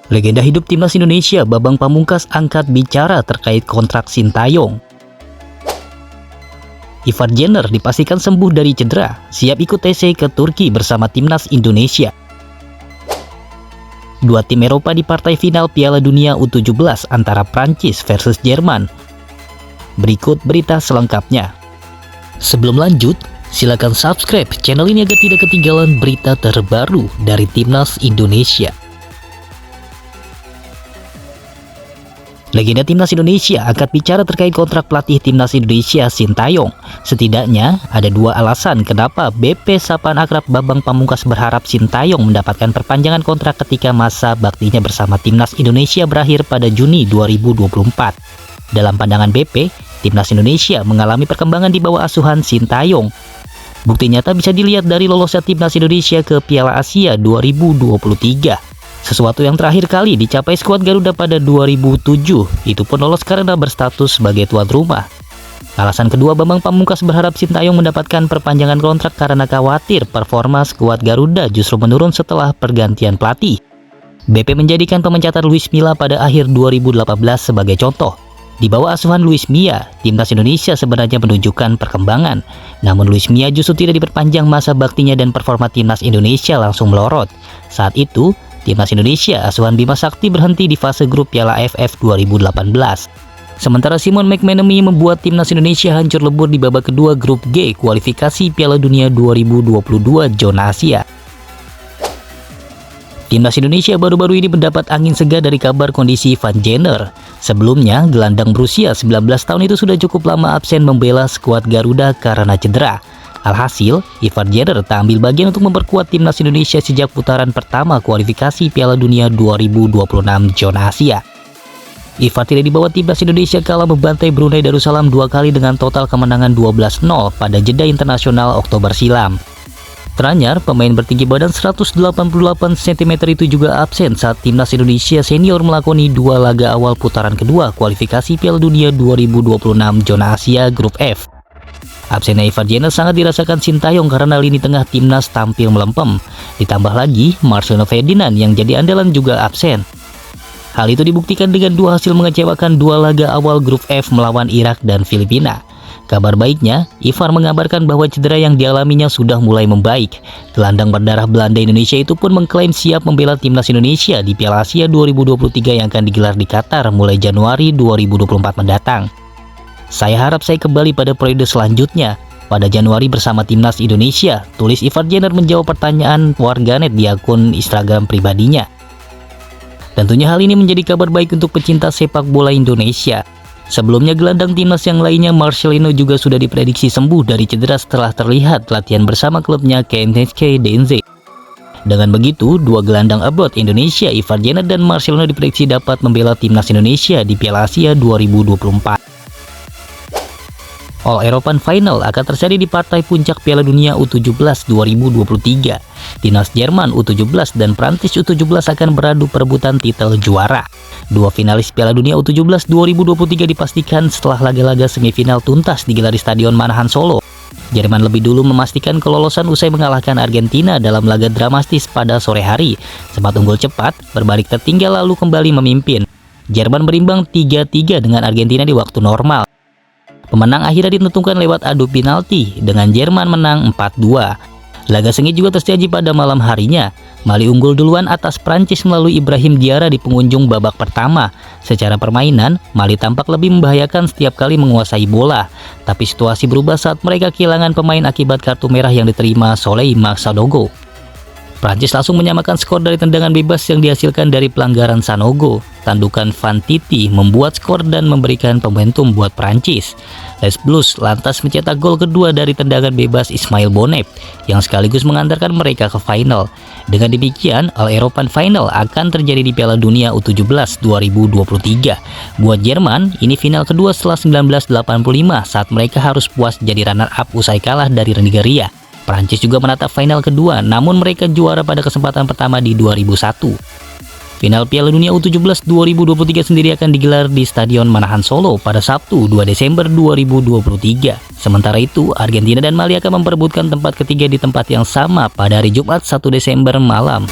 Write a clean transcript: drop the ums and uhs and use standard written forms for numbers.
Legenda hidup timnas Indonesia Bambang Pamungkas angkat bicara terkait kontrak Sintayong. Ivar Jenner dipastikan sembuh dari cedera, siap ikut TC ke Turki bersama timnas Indonesia. Dua tim Eropa di partai final Piala Dunia U17 antara Prancis versus Jerman. Berikut berita selengkapnya. Sebelum lanjut, silakan subscribe channel ini agar tidak ketinggalan berita terbaru dari timnas Indonesia. Legenda timnas Indonesia angkat bicara terkait kontrak pelatih timnas Indonesia Sintayong. Setidaknya ada dua alasan kenapa BP Sapaan Akrab Bambang Pamungkas berharap Sintayong mendapatkan perpanjangan kontrak ketika masa baktinya bersama timnas Indonesia berakhir pada Juni 2024. Dalam pandangan BP, timnas Indonesia mengalami perkembangan di bawah asuhan Sintayong. Bukti nyata bisa dilihat dari lolosnya timnas Indonesia ke Piala Asia 2023. Sesuatu yang terakhir kali dicapai skuad Garuda pada 2007, itu pun lolos karena berstatus sebagai tuan rumah. Alasan kedua, Bambang Pamungkas berharap Sintayong mendapatkan perpanjangan kontrak karena khawatir performa skuad Garuda justru menurun setelah pergantian pelatih. BP menjadikan pemecatan Luis Milla pada akhir 2018 sebagai contoh. Di bawah asuhan Luis Milla, timnas Indonesia sebenarnya menunjukkan perkembangan. Namun Luis Milla justru tidak diperpanjang masa baktinya dan performa timnas Indonesia langsung melorot. Saat itu, timnas Indonesia asuhan Bima Sakti berhenti di fase grup Piala AFF 2018. Sementara Simon McManamy membuat timnas Indonesia hancur lebur di babak kedua grup G kualifikasi Piala Dunia 2022 zona Asia. Timnas Indonesia baru-baru ini mendapat angin segar dari kabar kondisi Ivar Jenner. Sebelumnya, gelandang berusia 19 tahun itu sudah cukup lama absen membela skuad Garuda karena cedera. Alhasil, Ivar Jenner tak ambil bagian untuk memperkuat timnas Indonesia sejak putaran pertama kualifikasi Piala Dunia 2026 zona Asia. Ivar tidak dibawa timnas Indonesia kala membantai Brunei Darussalam 2 kali dengan total kemenangan 12-0 pada jeda internasional Oktober silam. Teranyar, pemain bertinggi badan 188 cm itu juga absen saat timnas Indonesia senior melakoni dua laga awal putaran kedua kualifikasi Piala Dunia 2026 zona Asia grup F. Absennya Ivar Jenner sangat dirasakan Sintayong karena lini tengah timnas tampil melempem. Ditambah lagi, Marcelino Ferdinand yang jadi andalan juga absen. Hal itu dibuktikan dengan dua hasil mengecewakan dua laga awal grup F melawan Irak dan Filipina. Kabar baiknya, Ivar mengabarkan bahwa cedera yang dialaminya sudah mulai membaik. Gelandang berdarah Belanda Indonesia itu pun mengklaim siap membela timnas Indonesia di Piala Asia 2023 yang akan digelar di Qatar mulai Januari 2024 mendatang. Saya harap saya kembali pada periode selanjutnya pada Januari bersama timnas Indonesia, tulis Ivar Jenner menjawab pertanyaan warganet di akun Instagram pribadinya. Tentunya hal ini menjadi kabar baik untuk pecinta sepak bola Indonesia. Sebelumnya gelandang timnas yang lainnya Marcelino juga sudah diprediksi sembuh dari cedera setelah terlihat latihan bersama klubnya KNHK DNZ. Dengan begitu, dua gelandang abroad Indonesia, Ivar Jenner dan Marcelino diprediksi dapat membela timnas Indonesia di Piala Asia 2024. All European Final akan terjadi di partai puncak Piala Dunia U17 2023. Timnas Jerman U17 dan Prancis U17 akan beradu perebutan titel juara. Dua finalis Piala Dunia U17 2023 dipastikan setelah laga-laga semifinal tuntas digelar di Stadion Manahan Solo. Jerman lebih dulu memastikan kelolosan usai mengalahkan Argentina dalam laga dramatis pada sore hari. Sempat unggul cepat, berbalik tertinggal lalu kembali memimpin. Jerman berimbang 3-3 dengan Argentina di waktu normal. Pemenang akhirnya ditentukan lewat adu penalti dengan Jerman menang 4-2. Laga sengit juga terjadi pada malam harinya. Mali unggul duluan atas Prancis melalui Ibrahim Diarra di penghujung babak pertama. Secara permainan, Mali tampak lebih membahayakan setiap kali menguasai bola. Tapi situasi berubah saat mereka kehilangan pemain akibat kartu merah yang diterima Souleymane Sanogo. Prancis langsung menyamakan skor dari tendangan bebas yang dihasilkan dari pelanggaran Sanogo. Tandukan Van Titi membuat skor dan memberikan momentum buat Prancis. Les Bleus lantas mencetak gol kedua dari tendangan bebas Ismail Bonep yang sekaligus mengantarkan mereka ke final. Dengan demikian, All European Final akan terjadi di Piala Dunia U17 2023. Buat Jerman, ini final kedua setelah 1985 saat mereka harus puas jadi runner-up usai kalah dari Nigeria. Prancis juga menatap final kedua, namun mereka juara pada kesempatan pertama di 2001. Final Piala Dunia U17 2023 sendiri akan digelar di Stadion Manahan Solo pada Sabtu 2 Desember 2023. Sementara itu, Argentina dan Mali akan memperebutkan tempat ketiga di tempat yang sama pada hari Jumat 1 Desember malam.